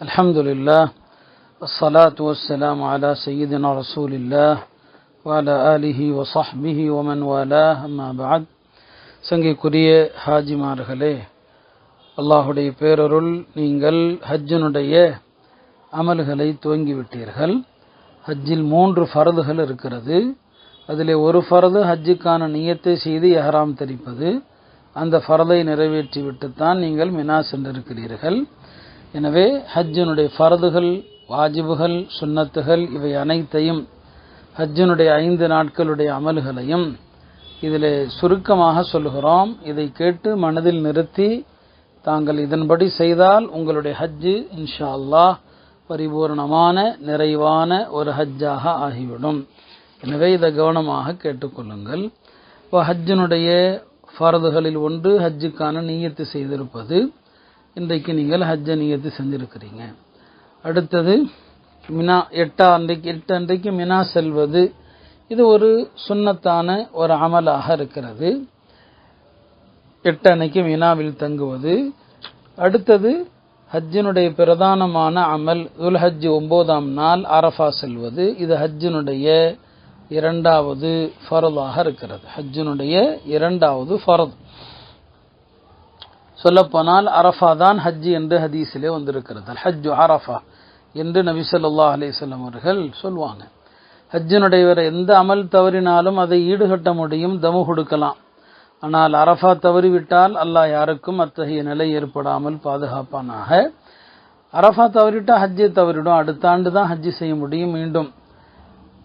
الحمد لله والصلاة والسلام على سيدنا رسول الله وعلى آله وصحبه ومن والاه أما بعد. சங்கைக்குரிய ஹாஜிமார்களே, அல்லாஹுடைய பேரருள் நீங்கள் ஹஜ்ஜினுடைய அமல்களை துவங்கிவிட்டீர்கள். ஹஜ்ஜில் 3 ஃபர்துகள் இருக்கிறது. அதிலே ஒரு ஃபர்து ஹஜ்ஜுக்கான நியத்தை செய்து இஹ்ராம் தரிப்பது. அந்த ஃபர்தை நிறைவேற்றிவிட்டுத்தான் நீங்கள் மினா சென்றிருக்கிறீர்கள். எனவே ஹஜ்ஜினுடைய ஃபர்துகள், வாஜிபுகள், சுன்னத்துகள் இவை அனைத்தையும், ஹஜ்ஜினுடைய 5 நாட்களுடைய அமல்களையும் இதில் சுருக்கமாக சொல்கிறோம். இதை கேட்டு மனதில் நிறுத்தி தாங்கள் இதன்படி செய்தால் உங்களுடைய ஹஜ்ஜு இன்ஷா அல்லாஹ் பரிபூர்ணமான நிறைவான ஒரு ஹஜ்ஜாக ஆகிவிடும். எனவே இதை கவனமாக கேட்டுக்கொள்ளுங்கள். இப்போ ஹஜ்ஜினுடைய ஃபர்துகளில் ஒன்று ஹஜ்ஜுக்கான நியத்து செய்திருப்பது. இன்றைக்கு நீங்கள் ஹஜ்ஜை நியத்து செஞ்சிருக்கிறீங்க. அடுத்தது மினா, 8 அன்றைக்கு மினா செல்வது. இது ஒரு சுன்னத்தான ஒரு அமலாக இருக்கிறது. 8 அன்னைக்கு மினாவில் தங்குவது. அடுத்தது ஹஜ்ஜினுடைய பிரதானமான அமல் துல்ஹஜ் 9ஆம் நாள் அரஃபா செல்வது. இது ஹஜ்ஜினுடைய 2வது ஃபர்தாக இருக்கிறது. ஹஜ்ஜினுடைய 2வது ஃபர்த். சொல்லப்போனால் அரஃபா தான் ஹஜ் என்று ஹதீஸிலே வந்திருக்கிறது. ஹஜ்ஜு அரஃபா என்று நபி ஸல்லல்லாஹு அலைஹி வஸல்லம் அவர்கள் சொல்வாங்க. ஹஜ்ஜினுடைய வேற எந்த அமல் தவறினாலும் அதை ஈடுகட்ட முடியும், தமு கொடுக்கலாம். ஆனால் அரஃபா தவறிவிட்டால் அல்லாஹ் யாருக்கும் அத்தகைய நிலை ஏற்படாமல் பாதுகாப்பானாக. அரஃபா தவறிவிட்டா ஹஜ்ஜை தவறிடும். அடுத்த ஆண்டு தான் ஹஜ்ஜி செய்ய முடியும் மீண்டும்.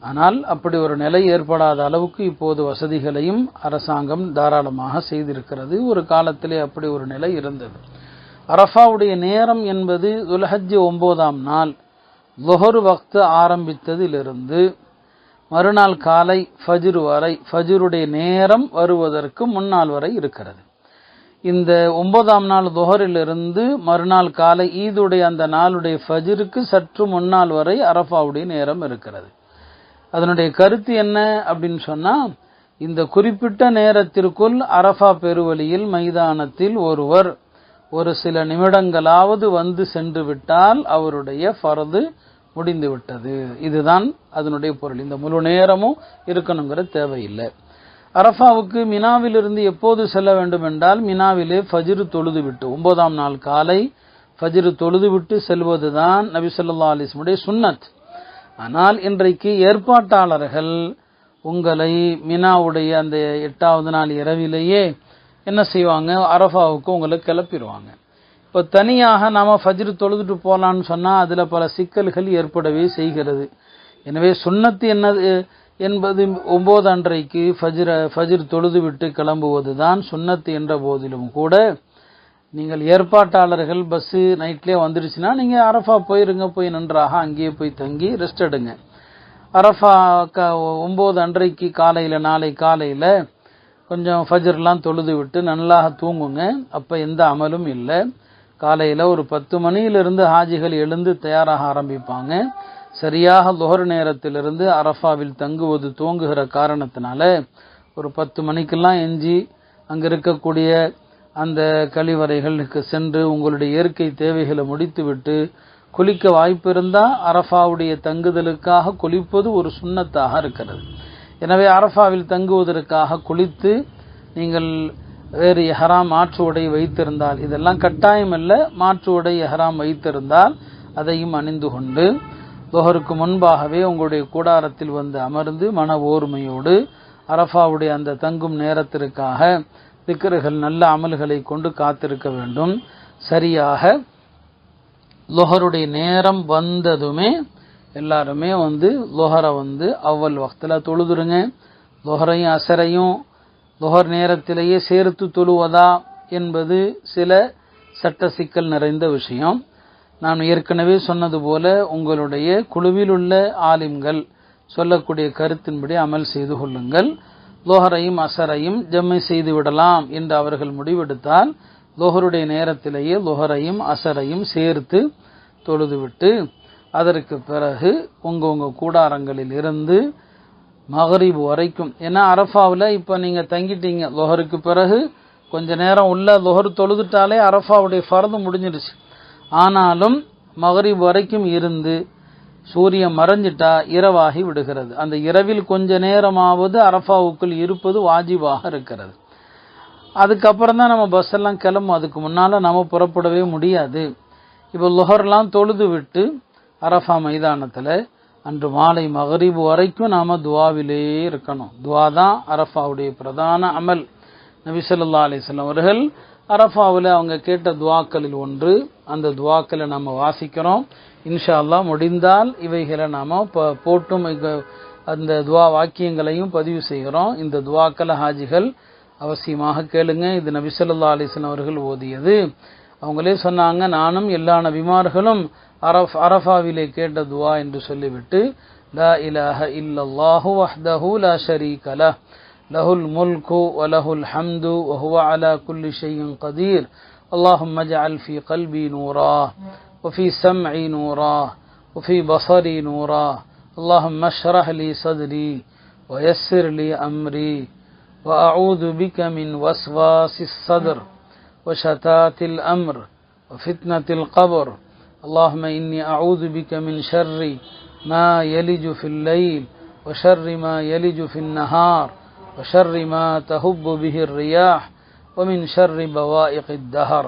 ஆனால் அப்படி ஒரு நிலை ஏற்படாத அளவுக்கு இப்போது வசதிகளையும் அரசாங்கம் தாராளமாக செய்திருக்கிறது. ஒரு காலத்திலே அப்படி ஒரு நிலை இருந்தது. அரஃபாவுடைய நேரம் என்பது துல்ஹஜ் 9ஆம் நாள் லுஹர் வக்த் ஆரம்பித்ததிலிருந்து மறுநாள் காலை ஃபஜ்ர் வரை, ஃபஜ்ருடைய நேரம் வருவதற்கு முன்னால் வரை இருக்கிறது. இந்த 9ஆம் நாள் லுஹரிலிருந்து மறுநாள் காலை ஈதுடைய அந்த நாளுடைய ஃபஜ்ருக்கு சற்று முன்னால் வரை அரஃபாவுடைய நேரம் இருக்கிறது. அதனுடைய கருத்து என்ன அப்படின்னு சொன்னா, இந்த குறிப்பிட்ட நேரத்திற்குள் அரஃபா பெருவழியில் மைதானத்தில் ஒருவர் ஒரு சில நிமிடங்களாவது வந்து சென்று விட்டால் அவருடைய ஃபர்து முடிந்து விட்டது. இதுதான் அதனுடைய பொருள். இந்த முழு நேரமும் இருக்கணுங்கிற தேவையில்லை. அரஃபாவுக்கு மினாவிலிருந்து எப்போது செல்ல வேண்டும் என்றால், மினாவிலே ஃபஜ்ர் தொழுது விட்டு 9ஆம் நாள் காலை ஃபஜ்ர் தொழுது விட்டு செல்வதுதான் நபி ஸல்லல்லாஹு அலைஹி வஸல்லம் உடைய சுன்னத். ஆனால் இன்றைக்கு ஏற்பாட்டாளர்கள் உங்களை மினாவுடைய அந்த 8வது நாள் இரவிலேயே என்ன செய்வாங்க, அரஃபாவுக்கு உங்களை கிளப்பிடுவாங்க. இப்போ தனியாக நாம ஃபஜ்ர் தொழுதுட்டு போகலான்னு சொன்னால் அதில் பல சிக்கல்கள் ஏற்படவே செய்கிறது. எனவே சுன்னத்து என்னது என்பது 9 அன்றைக்கு ஃபஜ்ர் தொழுது விட்டு கிளம்புவது தான் சுன்னத்து என்ற போதிலும் கூட, நீங்கள் ஏற்பாட்டாளர்கள் பஸ்ஸு நைட்லேயே வந்துடுச்சுன்னா நீங்கள் அரஃபா போயிருங்க, போய் நன்றாக அங்கேயே போய் தங்கி ரெஸ்ட் எடுங்க. அரஃபா 9 அன்றைக்கு காலையில், நாளை காலையில் கொஞ்சம் ஃபஜ்ர்லாம் தொழுது விட்டு நல்லாக தூங்குங்க. அப்போ எந்த அமலும் இல்லை. காலையில் ஒரு 10 மணியிலிருந்து ஹாஜிகள் எழுந்து தயாராக ஆரம்பிப்பாங்க. சரியாக லுஹர் நேரத்திலிருந்து அரஃபாவில் தங்குவது துவங்குகிற காரணத்தினால ஒரு 10 மணிக்கெல்லாம் எஞ்சி அங்கே இருக்கக்கூடிய அந்த கழிவறைகளுக்கு சென்று உங்களுடைய இயற்கை தேவைகளை முடித்துவிட்டு குளிக்க வாய்ப்பு இருந்தால் அரஃபாவுடைய தங்குதலுக்காக குளிப்பது ஒரு சுன்னத்தாக இருக்கிறது. எனவே அரஃபாவில் தங்குவதற்காக குளித்து நீங்கள் வேறு இஹ்ராம் மாற்று உடை வைத்திருந்தால், இதெல்லாம் கட்டாயம் அல்ல, மாற்று உடை இஹ்ராம் வைத்திருந்தால் அதையும் அணிந்து கொண்டு லுஹருக்கு முன்பாகவே உங்களுடைய கூடாரத்தில் வந்து அமர்ந்து மன ஓர்மையோடு அரஃபாவுடைய அந்த தங்கும் நேரத்திற்காக திக்ருகள், நல்ல அமல்களை கொண்டு காத்திருக்க வேண்டும். சரியாக லுஹருடைய நேரம் வந்ததுமே எல்லாருமே வந்து லுஹரை வந்து அவ்வல் வக்தில் தொழுதுருங்க. லுஹரையும் அசரையும் லுஹர் நேரத்திலேயே சேர்த்து தொழுவதா என்பது சில சட்ட சிக்கல் நிறைந்த விஷயம். நான் ஏற்கனவே சொன்னது போல உங்களுடைய குழுவில் உள்ள ஆலிம்கள் சொல்லக்கூடிய கருத்தின்படி அமல் செய்து கொள்ளுங்கள். லுஹரையும் அசரையும் ஜம்மை செய்து விடலாம் என்று அவர்கள் முடிவெடுத்தால் லுஹருடைய நேரத்திலேயே லுஹரையும் அசரையும் சேர்த்து தொழுதுவிட்டு அதற்கு பிறகு உங்க கூடாரங்களில் இருந்து மகரிப் வரைக்கும், ஏன்னா அரஃபாவில் இப்போ நீங்கள் தங்கிட்டீங்க, லுஹருக்கு பிறகு கொஞ்ச நேரம் உள்ள லுஹர் தொழுதுட்டாலே அரஃபாவுடைய ஃபர்து முடிஞ்சிருச்சு. ஆனாலும் மகரிப் வரைக்கும் இருந்து சூரியன் மறைஞ்சிட்டா இரவாகி விடுகிறது. அந்த இரவில் கொஞ்ச நேரமாவது அரஃபாவுக்குள் இருப்பது வாஜிபாக இருக்கிறது. அதுக்கப்புறம் தான் நம்ம பஸ் எல்லாம் கிளம்பும். அதுக்கு முன்னால நம்ம புறப்படவே முடியாது. இப்போ லுஹர்லாம் தொழுது விட்டு அரஃபா மைதானத்தில் அன்று மாலை மகரிப் வரைக்கும் நாம துவாவிலே இருக்கணும். துவா தான் அரஃபாவுடைய பிரதான அமல். நபி ஸல்லல்லாஹு அலைஹி வஸல்லம் அவர்கள் அரஃபாவில் அவங்க கேட்ட துவாக்களில் ஒன்று. அந்த துவாக்களை நம்ம வாசிக்கிறோம். இன்ஷா அல்லாஹ் முடிந்தால் இவைகளை நாம போட்டும் அந்த துவா வாக்கியங்களையும் பதிவு செய்கிறோம். இந்த துவாக்களை ஹாஜிகள் அவசியமாக கேளுங்க. இது நபி ஸல்லல்லாஹு அலைஹி வஸல்லம் அவர்கள் ஓதியது. அவங்களே சொன்னாங்க, நானும் எல்லா நபிமார்களும் அரஃபாவிலே கேட்ட துவா என்று சொல்லிவிட்டு, லா இலாஹ இல்லல்லாஹு வஹ்தஹு லா ஷரீக லஹ் லஹுல் முல்கு வ லஹுல் ஹம்து வ ஹுவ அலா குல்லி ஷைஇன் கதீர் அல்லாஹும்ம ஜஅல் ஃபீ கல்பி நூரா வ ஃபீ ஸம்இ நூரா வ ஃபீ பஸரி நூரா அல்லாஹும்ம ஷ்ரஹ் லி ஸத்ரி வ யஸ்ஸிர் லி அம்ரி வ அஊது பிக மின் வஸ்வாஸிஸ் ஸத்ர் வ ஷதாத்தில் அம்ர் வ ஃபித்னத்தில் கப்ர் اللهم إني أعوذ بك من شر ما يلج في الليل وشر ما يلج في النهار وشر ما تهب به الرياح ومن شر بوائق الدهر.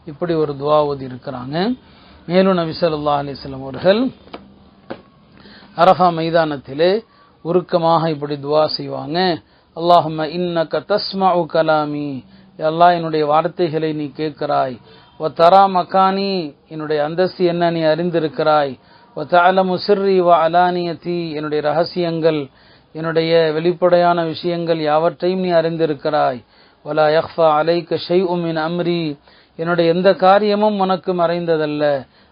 இப்படி ஒரு துவா ஓதி இருக்கிறாங்க. மேலும் நபி ஸல்லல்லாஹு அலைஹி வஸல்லம் அவர்கள் அரஃபா மைதானத்திலே உருக்கமாக இப்படி துவா செய்வாங்க. அல்லாஹும்ம இன்னக தஸ்மஉ கலாமி, யா அல்லாஹ் என்னுடைய வார்த்தைகளை நீ கேட்கிறாய். வ தரா மகானி, என்னுடைய அந்தஸ்து என்ன நீ அறிந்திருக்கிறாய். வ தஅலமு சிர்ரி வ அலானியதி, என்னுடைய ரகசியங்கள் என்னுடைய வெளிப்படையான விஷயங்கள் யாவற்றையும் நீ அறிந்திருக்கிறாய். வலா யக்ஃபா அலைக ஷைஉம் மின் அம்ரி, என்னுடைய எந்த காரியமும் உனக்கு மறைந்ததல்ல.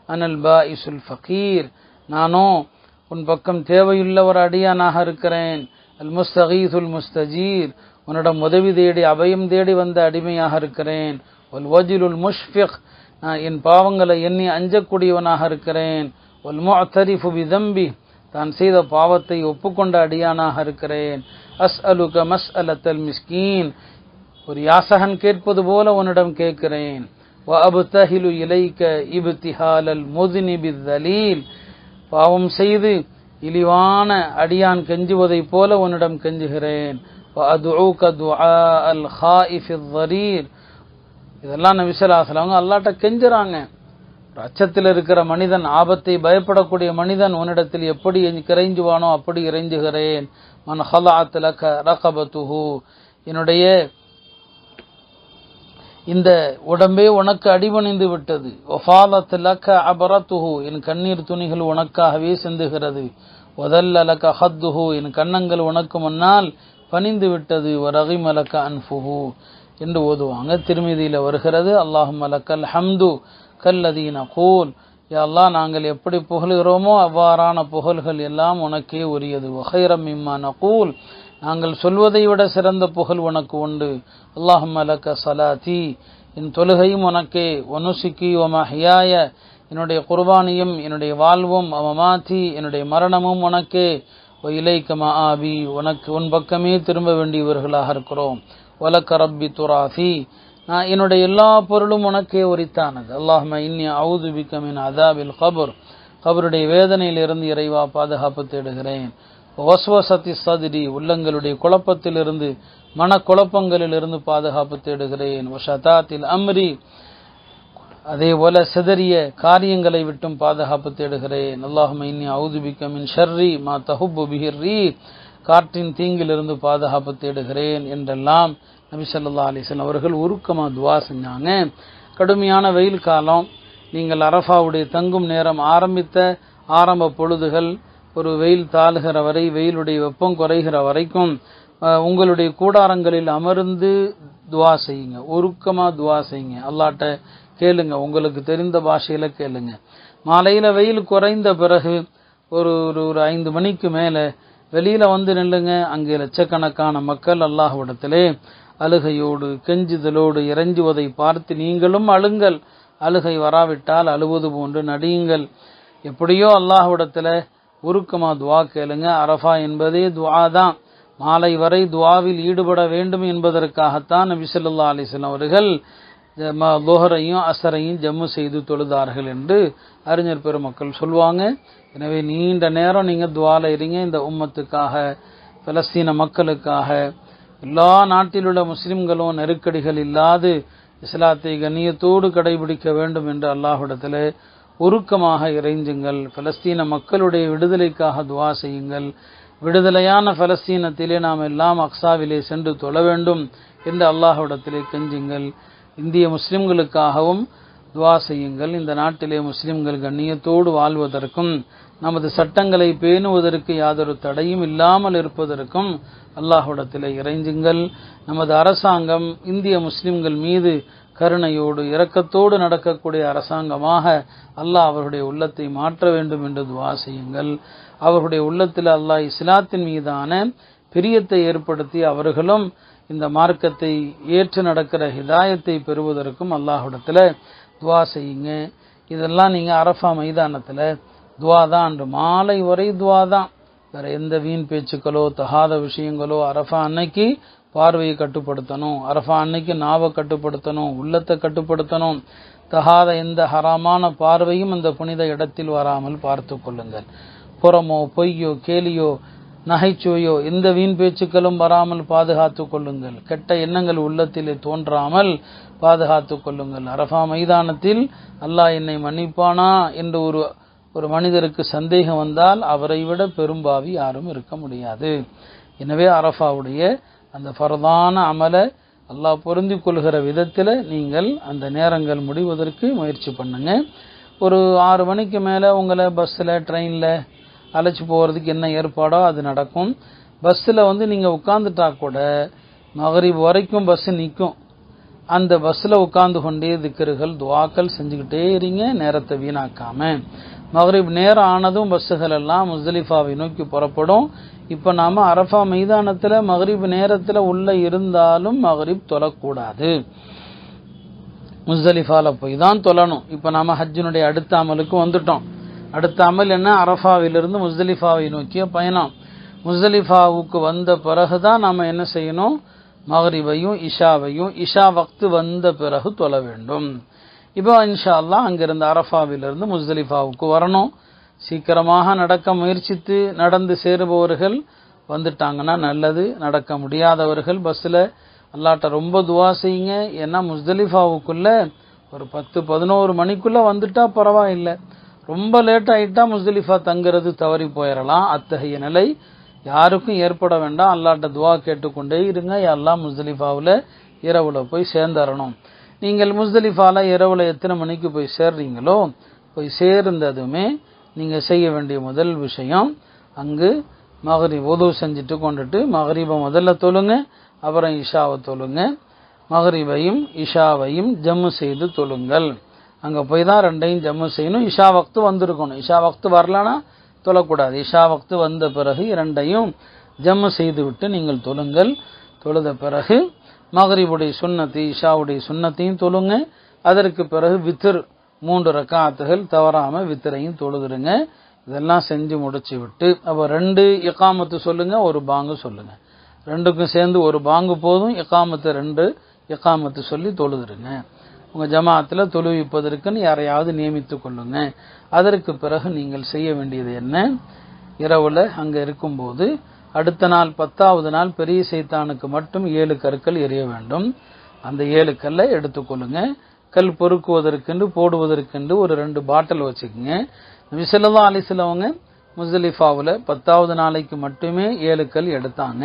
அனல் பாஇசுல் ஃபகீர், நானோ உன் பக்கம் தேவையுள்ள ஒரு அடியானாக இருக்கிறேன். அல் முஸ்தகீசுல் முஸ்தஜீர், உன்னிடம் உதவி தேடி அபயம் தேடி வந்த அடிமையாக இருக்கிறேன். வல் வஜிலுல் முஷ்ஃபிக், நான் என் பாவங்களை எண்ணி அஞ்சக்கூடியவனாக இருக்கிறேன். வல் முஅ்தரிஃபு பிதம்பி, தான் செய்த பாவத்தை ஒப்புக்கொண்ட அடியானாக இருக்கிறேன். அஸ்அலுக மஸ்அலத்தல் மிஸ்கீன், ஒரு யாசகன் கேட்பது போல உன்னிடம் கேட்கிறேன். வ அப்தஹிலு இலைக இப்திஹாலல் முذ்னிபில் தலீல், பாவம் செய்து இழிவான அடியான் கெஞ்சுவதைப் போல உன்னிடம் கெஞ்சுகிறேன். வ அதுஊக துஆஅல் ஹாயிஃபில் ضரீர், இதெல்லாம் நபி ஸல்லல்லாஹு அலைஹி வஸல்லம் அல்லாஹ்ட்ட கெஞ்சுறாங்க. அச்சத்தில் இருக்கிற மனிதன், ஆபத்தை பயப்படக்கூடிய மனிதன் உன்னிடத்தில் எப்படி இறைஞ்சுவானோ அப்படி இறைஞ்சுகிறேன். மன் ஹலஅத் லக ரகபதுஹு, என்னுடைய இந்த உடம்பே உனக்கு அடிபணிந்து விட்டது. வஃபாலத் லக அபரதுஹு, என் கண்ணீர் துணிகள் உனக்காகவே சிந்துகிறது. வதல்ல லக ஹத்துஹு, என் கன்னங்கள் உனக்கு முன்னால் பணிந்து விட்டது. வரகிம லக அன்ஃபுஹு என்று ஓதுவாங்க. திருமிதியில வருகிறது, அல்லாஹும்ம லக்கல் ஹம்து கல்லதி நகூல், யா அல்லாஹ் நாங்கள் எப்படி புகழ்கிறோமோ அவ்வாறான புகழ்கள் எல்லாம் உனக்கே உரியது. வஹைரம் மிம்மா நகூல், நாங்கள் சொல்வதை விட சிறந்த புகழ் உனக்கு உண்டு. அல்லாஹும்ம லக்க ஸலாத்தி, என் தொழுகையும் உனக்கே. வனுசுகி வ மஹ்யாய, என்னுடைய குர்பானியும் என்னுடைய வாழ்வும். மமாத்தி, என்னுடைய மரணமும் உனக்கே. வ இலைக மஆபி, உனக்கு உன் பக்கமே திரும்ப வேண்டியவர்களாக இருக்கிறோம். வலக்க ரப்பி துராஃபி, நான் என்னுடைய எல்லா பொருளும் உனக்கே உரித்தானது. அல்லாஹும்ம இன்னி அஊது பிக மின் அஸாபில் கப்ர், கபருடைய வேதனையிலிருந்து இறைவா பாதுகாப்பு தேடுகிறேன். வஸ்வஸத்தி ஸத்ரி, உள்ளங்களுடைய குழப்பத்திலிருந்து மனக்குழப்பங்களிலிருந்து பாதுகாப்பு தேடுகிறேன். வஷதாத்தில் அம்ரி, அதே போல சிதறிய காரியங்களை விட்டும் பாதுகாப்பு தேடுகிறேன். அல்லாஹும்ம இன்னி அஊது பிக மின் ஷர்ரி மா தஹுப்பு பிஹி ரீஹ், காற்றின் தீங்கிலிருந்து பாதுகாப்பு தேடுகிறேன் என்றெல்லாம் நபி ஸல்லல்லாஹு அலைஹி வஸல்லம் அவர்கள் உருக்கமா துவா செஞ்சாங்க. கடுமையான வெயில் காலம், நீங்கள் அரஃபாவுடைய தங்கும் நேரம் ஆரம்பித்த ஆரம்ப பொழுதுகள், ஒரு வெயில் தாழுகிற வரை, வெயிலுடைய வெப்பம் குறைகிற வரைக்கும் உங்களுடைய கூடாரங்களில் அமர்ந்து துவா செய்யுங்க. உருக்கமா துவா செய்யுங்க. அல்லாஹ்ட்ட கேளுங்க, உங்களுக்கு தெரிந்த பாஷையில கேளுங்க. மாலையில வெயில் குறைந்த பிறகு ஒரு 5 மணிக்கு மேல வெளியில வந்து நில்லுங்க. அங்கே லட்சக்கணக்கான மக்கள் அல்லாஹ்விடத்திலே அழுகையோடு கெஞ்சுதலோடு இறைஞ்சுவதை பார்த்து நீங்களும் அழுங்கள். அழுகை வராவிட்டால் அழுவது போன்று நடியுங்கள். எப்படியோ அல்லாஹ்விடத்துல உருக்கமா துவா கேளுங்க. அரஃபா என்பதே துவா தான். மாலை வரை துவாவில் ஈடுபட வேண்டும் என்பதற்காகத்தான் நபி ஸல்லல்லாஹு அலைஹி வஸல்லம் அவர்கள் லுஹரையும் அசரையும் ஜம்மு செய்து தொழுதார்கள் என்று அறிஞர் பெருமக்கள் சொல்லுவாங்க. எனவே நீண்ட நேரம் நீங்கள் துஆல இருங்க. இந்த உம்மத்துக்காக, பலஸ்தீன மக்களுக்காக, எல்லா நாட்டிலுள்ள முஸ்லிம்களும் நெருக்கடிகள் இல்லாது இஸ்லாத்தை கண்ணியத்தோடு கடைபிடிக்க வேண்டும் என்று அல்லாஹ்விடத்தில் உருக்கமாக இறைஞ்சுங்கள். பலஸ்தீன மக்களுடைய விடுதலைக்காக துஆ செய்யுங்கள். விடுதலையான பலஸ்தீனத்திலே நாம் எல்லாம் அக்ஸாவிலே சென்று தொழ வேண்டும் என்று அல்லாஹ்விடத்திலே கெஞ்சுங்கள். இந்திய முஸ்லிம்களுக்காகவும் துஆ செய்யுங்கள். இந்த நாட்டிலே முஸ்லிம்கள் கண்ணியத்தோடு வாழ்வதற்கும் நமது சட்டங்களை பேணுவதற்கு யாதொரு தடையும் இல்லாமல் இருப்பதற்கும் அல்லாஹ்விடத்திலே இறைஞ்சுங்கள். நமது அரசாங்கம் இந்திய முஸ்லிம்கள் மீது கருணையோடு இரக்கத்தோடு நடக்கக்கூடிய அரசாங்கமாக அல்லாஹ் அவருடைய உள்ளத்தை மாற்ற வேண்டும் என்று துஆ செய்யுங்கள். அவருடைய உள்ளத்தில் அல்லாஹ் இஸ்லாத்தின் மீதான பிரியத்தை ஏற்படுத்தி அவர்களும் இந்த மார்க்கத்தை ஏற்று நடக்கிற ஹிதாயத்தை பெறுவதற்கும் அல்லாஹ்விடத்தில் துஆ செய்யுங்க. இதெல்லாம் நீங்கள் அரஃபா மைதானத்தில் துஆ தான். அன்று மாலை வரை துஆ தான். வேற எந்த வீண் பேச்சுக்களோ தகாத விஷயங்களோ அரஃபா அன்னைக்கு பார்வையை கட்டுப்படுத்தணும், அரஃபா அன்னைக்கு நாவை கட்டுப்படுத்தணும், உள்ளத்தை கட்டுப்படுத்தணும். தகாத எந்த ஹராமான பார்வையும் அந்த புனித இடத்தில் வராமல் பார்த்து கொள்ளுங்கள். புறமோ பொய்யோ கேலியோ நகைச்சுவையோ எந்த வீண் பேச்சுக்களும் வராமல் பாதுகாத்து கொள்ளுங்கள். கெட்ட எண்ணங்கள் உள்ளத்திலே தோன்றாமல் பாதுகாத்து கொள்ளுங்கள். அரஃபா மைதானத்தில் அல்லாஹ் என்னை மன்னிப்பானா என்று ஒரு மனிதருக்கு சந்தேகம் வந்தால் அவரை விட பெரும்பாவி யாரும் இருக்க முடியாது. எனவே அரஃபாவுடைய அந்த ஃபர்தான அமலை அல்லாஹ் பொருந்தி கொள்கிற விதத்தில் நீங்கள் அந்த நேரங்கள் முடிவதற்கு முயற்சி பண்ணுங்க. ஒரு 6 மணிக்கு மேலே உங்களை பஸ்ஸில் ட்ரெயினில் அழைச்சி போகிறதுக்கு என்ன ஏற்பாடோ அது நடக்கும். பஸ்ஸில் நீங்கள் உட்காந்துட்டா கூட மகரிப் வரைக்கும் பஸ்ஸு நிற்கும். அந்த பஸ்ஸில் உட்கார்ந்து கொண்டே திக்ருகள் துஆக்கள் செஞ்சுக்கிட்டே இருங்க, நேரத்தை வீணாக்காம. மகரிப் நேரம் ஆனதும் பஸ்ஸுகள் எல்லாம் முஸ்தலிஃபாவை நோக்கி புறப்படும். இப்போ நாம் அரஃபா மைதானத்தில் மகரிப் நேரத்தில் உள்ள இருந்தாலும் மகரிப் தொழக்கூடாது, முஸ்தலிஃபாவில் போய் தான் தொழணும். இப்போ நாம் ஹஜ்ஜினுடைய அடுத்த அமலுக்கு வந்துட்டோம். அடுத்த அமல் என்ன? அரஃபாவிலிருந்து முஸ்தலிஃபாவை நோக்கிய பயணம். முஸ்தலிஃபாவுக்கு வந்த பிறகு தான் நாம் என்ன செய்யணும்? மகரிபையும் இஷாவையும் இஷா வக்து வந்த பிறகு தொழ வேண்டும். இப்போ இன்ஷா அல்லாஹ் அங்கிருந்து அரஃபாவிலிருந்து முஸ்தலிஃபாவுக்கு வரணும். சீக்கிரமாக நடக்க முயற்சித்து நடந்து சேருபவர்கள் வந்துட்டாங்கன்னா நல்லது. நடக்க முடியாதவர்கள் பஸ்ஸில் அல்லாட்ட ரொம்ப துஆ செய்யுங்க. ஏன்னா முஸ்தலிஃபாவுக்குள்ள ஒரு 10-11 மணிக்குள்ளே வந்துட்டா பரவாயில்லை. ரொம்ப லேட் ஆகிட்டா முஸ்தலிஃபா தங்கிறது தவறி போயிடலாம். அத்தகைய நிலை யாருக்கும் ஏற்பட வேண்டாம். அல்லாட்ட துஆ கேட்டுக்கொண்டே இருங்க. எல்லாம் முஸ்தலிஃபாவில் இரவில் போய் சேர்ந்துடணும். நீங்கள் முஸ்தலிஃபாவில் இரவில் எத்தனை மணிக்கு போய் சேர்றீங்களோ போய் சேர்ந்ததுமே நீங்கள் செய்ய வேண்டிய முதல் விஷயம் அங்கு மகரிப் வுது செஞ்சுட்டு கொண்டுட்டு மகரிபை முதல்ல தொழுங்க, அப்புறம் இஷாவை தொழுங்க. மகரிபையும் இஷாவையும் ஜம்மு செய்து தொழுங்கள். அங்கே போய் தான் ரெண்டையும் ஜம்மு செய்யணும். இஷா வக்து வந்திருக்கணும். இஷா வக்து வரலன்னா தொழக்கூடாது. இஷா வக்து வந்த பிறகு இரண்டையும் ஜம்மு செய்து விட்டு நீங்கள் தொழுங்கள். தொழுத பிறகு மகரிபுடைய சுன்னத்தை இஷாவுடைய சுன்னத்தையும் தொழுங்க. அதற்கு பிறகு வித்ர் 3 ரக்காத்துகள் தவறாமல் வித்திரையும் தொழுதுருங்க. இதெல்லாம் செஞ்சு முடிச்சு விட்டு அப்போ 2 இகாமத்து சொல்லுங்க, 1 பாங்கு சொல்லுங்க. 2க்கும் சேர்ந்து 1 பாங்கு போதும். இகாமத்து 2 இகாமத்து சொல்லி தொழுதுருங்க. உங்கள் ஜமாத்தில் தொழுவிப்பதற்குன்னு யாரையாவது நியமித்து கொள்ளுங்க. அதற்கு பிறகு நீங்கள் செய்ய வேண்டியது என்ன? இரவில் அங்கே இருக்கும்போது அடுத்த நாள் 10வது நாள் பெரிய சைத்தானுக்கு மட்டும் 7 கற்கள் எறிய வேண்டும். அந்த 7 கல்லை எடுத்துக்கொள்ளுங்க. கல் பொறுக்குவதற்கென்று போடுவதற்கென்று ஒரு 2 பாட்டில் வச்சுக்கோங்க. நபி ஸல்லல்லாஹு அலைஹி வஸல்லம் முஸ்தலிஃபாவில் 10வது நாளைக்கு மட்டுமே 7 கல் எடுத்தாங்க.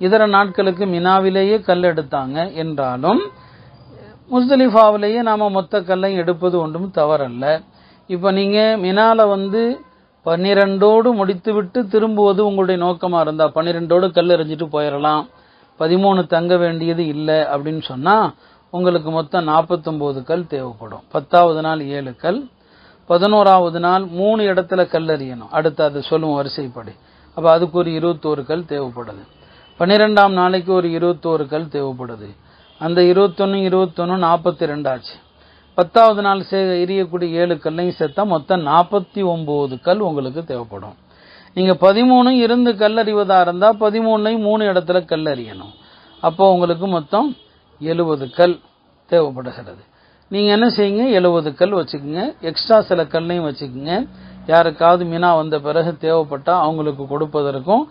இதர நாட்களுக்கு மினாவிலேயே கல் எடுத்தாங்க. என்றாலும் முஸ்தலிஃபாவிலேயே நாம் மொத்த கல்லை எடுப்பது ஒன்றும் தவறல்ல. இப்போ நீங்கள் மினால 12ஓடு முடித்து விட்டு திரும்புவது உங்களுடைய நோக்கமாக இருந்தால் 12ஓடு கல் எறிஞ்சிட்டு போயிடலாம், 13 தங்க வேண்டியது இல்லை அப்படின்னு சொன்னால் உங்களுக்கு மொத்தம் 49 கல் தேவைப்படும். 10வது நாள் 7 கல், 11வது நாள் 3 இடத்துல கல் எறியணும். அடுத்து அது சொல்லும் வரிசைப்படி. அப்போ அதுக்கு ஒரு 21 கல் தேவைப்படுது. 12ஆம் நாளைக்கு ஒரு 21 கல் தேவைப்படுது. அந்த 21 42 ஆச்சு. 10வது நாள் எரியக்கூடிய 7 கல்லையும் சேர்த்தா மொத்தம் 49 கல் உங்களுக்கு தேவைப்படும். நீங்கள் 13 இருந்து கல் அறிவதா இருந்தால் 13ஐ 3 இடத்துல கல் அறியணும். அப்போ உங்களுக்கு மொத்தம் 70 கல் தேவைப்படுகிறது. நீங்கள் என்ன செய்யுங்க, 70 கல் வச்சுக்கோங்க, எக்ஸ்ட்ரா சில கல்லையும் வச்சுக்கோங்க. யாருக்காவது மினா வந்த பிறகு தேவைப்பட்டால் அவங்களுக்கு கொடுப்பதற்கும்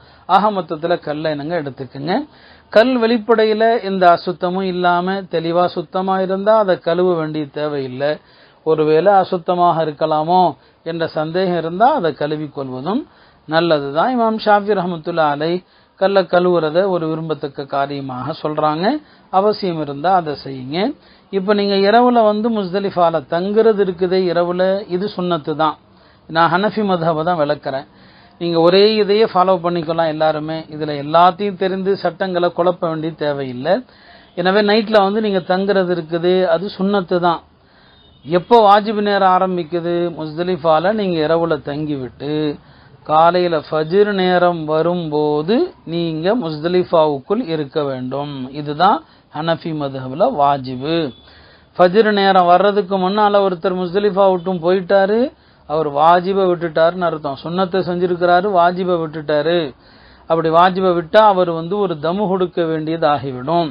மொத்தத்தில் கல்லை என்னங்க எடுத்துக்குங்க. கல் வெளிப்படையில் எந்த அசுத்தமும் இல்லாமல் தெளிவாக சுத்தமாக இருந்தால் அதை கழுவ வேண்டிய தேவையில்லை. ஒருவேளை அசுத்தமாக இருக்கலாமோ என்ற சந்தேகம் இருந்தால் அதை கழுவிக்கொள்வதும் நல்லது தான். இமாம் ஷாஃபி ரஹ்மத்துல்லாஹி அலைஹி கல்ல கழுவுறத ஒரு விரும்பத்தக்க காரியமாக சொல்றாங்க. அவசியம் இருந்தால் அதை செய்யுங்க. இப்போ நீங்கள் இரவுல முஸ்தலிஃபால தங்குறது இருக்குதே இரவுல, இது சுன்னத்து தான். நான் ஹனஃபி மذஹபை தான் விளக்குறேன். நீங்கள் ஒரே இதையே ஃபாலோ பண்ணிக்கலாம் எல்லாருமே. இதில் எல்லாத்தையும் தெரிந்து சட்டங்களை குழப்ப வேண்டிய தேவையில்லை. எனவே நைட்டில் நீங்கள் தங்குறது இருக்குது, அது சுன்னத்து தான். எப்போ வாஜிபு நேரம் ஆரம்பிக்குது, முஸ்தலிஃபால நீங்கள் இரவுல தங்கிவிட்டு காலையில் ஃபஜ்ர் நேரம் வரும்போது நீங்கள் முஸ்தலிஃபாவுக்குள் இருக்க வேண்டும். இதுதான் ஹனஃபி மذஹபில் வாஜிபு. ஃபஜ்ர் நேரம் வர்றதுக்கு முன்னால் ஒருத்தர் முஸ்தலிஃபா விட்டும் போயிட்டாரு, அவர் வாஜிபை விட்டுட்டாருன்னு அர்த்தம். சுன்னத்தை செஞ்சிருக்கிறாரு, வாஜிபை விட்டுட்டாரு. அப்படி வாஜிபை விட்டா அவர் ஒரு தமு கொடுக்க வேண்டியது ஆகிவிடும்.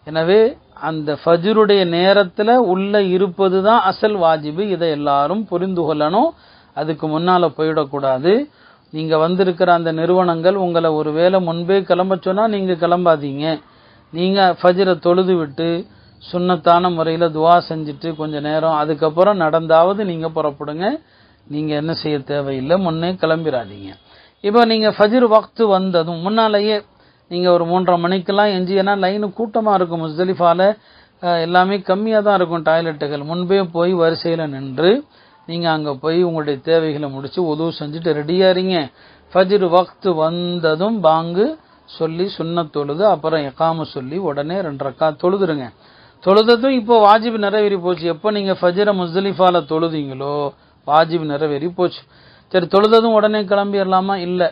எனவே அந்த ஃபஜ்ருடைய நேரத்தில் உள்ள இருப்பது தான் அசல் வாஜிபு. இதை எல்லாரும் புரிந்து கொள்ளணும். அதுக்கு முன்னால போயிடக்கூடாது. நீங்க வந்திருக்கிற அந்த நிறுவனங்கள் உங்களை ஒருவேளை முன்பே கிளம்ப சொன்னா நீங்க கிளம்பாதீங்க. நீங்க ஃபஜ்ரை தொழுது விட்டு சுன்னத்தான முறையில் துவா செஞ்சுட்டு கொஞ்ச நேரம் அதுக்கப்புறம் நடந்தாவது நீங்க புறப்படுங்க. நீங்க என்ன செய்ய தேவையில்லை, முன்னே கிளம்பிடாதீங்க. இப்போ நீங்க ஃபஜ்ர் வக்து வந்ததும் முன்னாலேயே நீங்க ஒரு 3:30 மணிக்கெல்லாம் எஞ்சினா லைனு கூட்டமா இருக்கும். முஸ்தலிஃபால எல்லாமே கம்மியாக தான் இருக்கும் டாய்லெட்டுகள். முன்பே போய் வரிசையில் நின்று நீங்க அங்க போய் உங்களுடைய தேவைகளை முடிச்சு உது செஞ்சுட்டு ரெடியா இருங்க. ஃபஜ்ர் வக்து வந்ததும் பாங்கு சொல்லி சுன்னத் தொழுது அப்புறம் இகாம சொல்லி உடனே 2 ரக்காத் தொழுதுருங்க. தொழுததும் இப்போ வாஜிப் நிறைவேறி போச்சு. எப்போ நீங்க ஃபஜ்ரை முஸ்தலிஃபால தொழுதீங்களோ வாஜிப் நிறைவேறி போச்சு. சரி, தொழுததும் உடனே கிளம்பிடலாமா? இல்லை,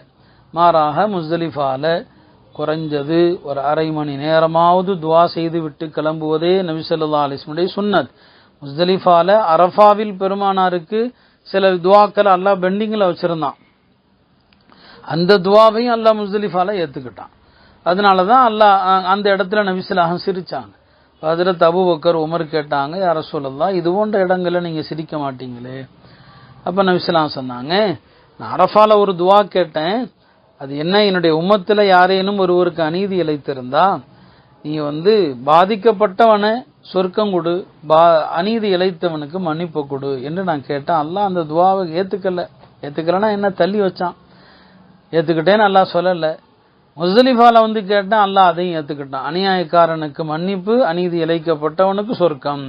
மாறாக முஸ்தலிஃபால குறைஞ்சது ஒரு அரை மணி நேரமாவது துவா செய்து விட்டு கிளம்புவதே நபி ஸல்லல்லாஹு அலைஹி வஸல்லம் சுன்னத். முஸ்தலிஃபால அரஃபாவில் பெருமானாருக்கு சில துவாக்கள் அல்லாஹ் பெண்டிங்கில் வச்சிருந்தான். அந்த துவாவையும் அல்லாஹ் முஸ்தலிஃபால ஏற்றுக்கிட்டான். அதனால தான் அல்லாஹ் அந்த இடத்துல நபி ஸல்லல்லாஹு அலைஹி வஸல்லம் சிரிச்சாங்க. ஹஜ்ரத் அபூபக்கர் உமர் கேட்டாங்க, யா ரசூலல்லாஹ் இது போன்ற இடங்களில் நீங்கள் சிரிக்க மாட்டீங்களே? அப்போ நபி ஸல்லல்லாஹு அலைஹி வஸல்லம் சொன்னாங்க, நான் அரஃபால ஒரு துவா கேட்டேன். அது என்ன, என்னுடைய உம்மத்தில் யாரேனும் ஒருவருக்கு அநீதி இழைத்திருந்தா நீ பாதிக்கப்பட்டவனை சொர்க்கம் கொடு, அநீதி இழைத்தவனுக்கு மன்னிப்பு கொடு என்று நான் கேட்டேன். அல்லாஹ் அந்த துவாவை ஏற்றுக்கலன்னா என்ன தள்ளி வச்சான். ஏற்றுக்கிட்டேன்னு அல்லாஹ் சொல்லலை. முஸ்தலிஃபால கேட்டான், அல்லாஹ் அதையும் ஏற்றுக்கிட்டான். அநியாயக்காரனுக்கு மன்னிப்பு, அநீதி இழைக்கப்பட்டவனுக்கு சொர்க்கம்.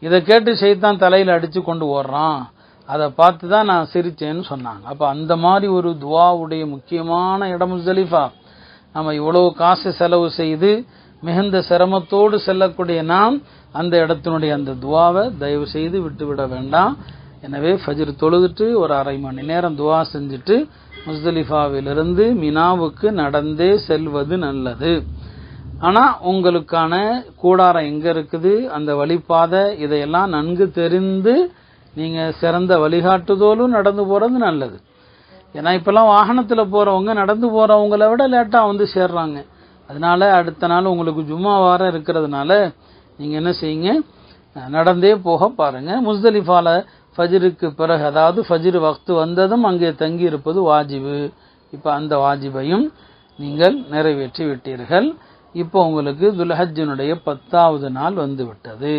இதை கேட்டு ஷைத்தான் தலையில் அடித்து கொண்டு ஓடுறான். அதை பார்த்து தான் நான் சிரிச்சேன்னு சொன்னாங்க. அப்போ அந்த மாதிரி ஒரு துவாவுடைய முக்கியமான இடம் முஸ்தலிஃபா. நம்ம இவ்வளவு காசு செலவு செய்து மிகுந்த சிரமத்தோடு செல்லக்கூடிய நாம் அந்த இடத்தினுடைய அந்த துவாவை தயவு செய்து விட்டுவிட வேண்டாம். எனவே ஃபஜ்ர் தொழுதுட்டு ஒரு அரை மணி நேரம் துவா செஞ்சுட்டு முஸ்தலிஃபாவிலிருந்து மினாவுக்கு நடந்தே செல்வது நல்லது. ஆனால் உங்களுக்கான கூடாரம் எங்கே இருக்குது, அந்த வழிபாதை, இதையெல்லாம் நன்கு தெரிந்து நீங்கள் சிறந்த வழிகாட்டுதோலும் நடந்து போகிறது நல்லது. ஏன்னா இப்போல்லாம் வாகனத்தில் போகிறவங்க நடந்து போகிறவங்கள விட லேட்டாக சேர்றாங்க. அதனால அடுத்த நாள் உங்களுக்கு ஜும்மா வாரம் இருக்கிறதுனால நீங்கள் என்ன செய்யுங்க, நடந்தே போக பாருங்கள். முஸ்தலிஃபால ஃபஜ்ருக்கு பிறகு, அதாவது ஃபஜ்ர் வக்து வந்ததும் அங்கே தங்கி இருப்பது வாஜிபு. இப்போ அந்த வாஜிபையும் நீங்கள் நிறைவேற்றி விட்டீர்கள். இப்போ உங்களுக்கு துல்ஹஜ்ஜினுடைய 10வது நாள் வந்து விட்டது.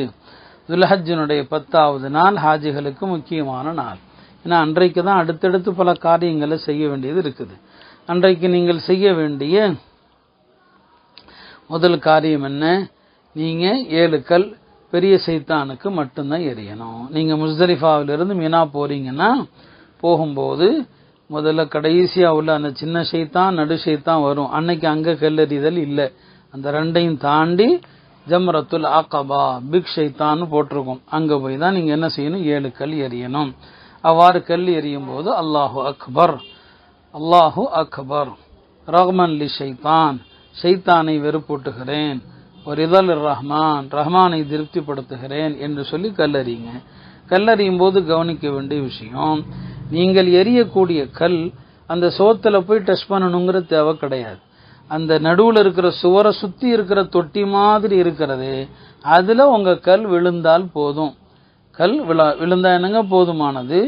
துல்ஹஜ்ஜினுடைய 10வது நாள் ஹாஜிகளுக்கு முக்கியமான நாள். ஏன்னா அன்றைக்கு தான் அடுத்தடுத்து பல காரியங்களை செய்ய வேண்டியது இருக்குது. அன்றைக்கு நீங்கள் செய்ய வேண்டிய முதல் காரியம் என்ன, நீங்கள் 7 கல் பெரிய சைத்தானுக்கு மட்டும்தான் எறியணும். நீங்கள் முஸ்தலிஃபாவிலிருந்து மினா போறீங்கன்னா போகும்போது முதல்ல கடைசியாக உள்ள அந்த சின்ன சைத்தான் நடு சைத்தான் வரும். அன்னைக்கு அங்கே கல்லெறிதல் இல்லை. அந்த ரெண்டையும் தாண்டி ஜம்ரத்துல் அகபா பிக் ஷைத்தான்னு போட்டிருக்கும், அங்கே போய் தான் நீங்கள் என்ன செய்யணும், 7 கல் எறியணும். அவ்வாறு கல் எறியும் போது அல்லாஹு அக்பர் அல்லாஹு அக்பர் ரஹ்மன் லி ஷைத்தான், ஷைத்தானை வெறுப்பூட்டுகிறேன், ஒரு இதழ் ரஹ்மான், ரஹ்மானை திருப்திப்படுத்துகிறேன் என்று சொல்லி கல்லறிங்க. கல்லறியும் போது கவனிக்க வேண்டிய விஷயம், நீங்கள் எரியக்கூடிய கல் அந்த சோத்தில் போய் டச் பண்ணணுங்கிற தேவை கிடையாது. அந்த நடுவில் இருக்கிற சுவரை சுற்றி இருக்கிற தொட்டி மாதிரி இருக்கிறது, அதில் உங்கள் கல் விழுந்தால் போதும். கல் விழுந்தா என்னங்க போதுமானது.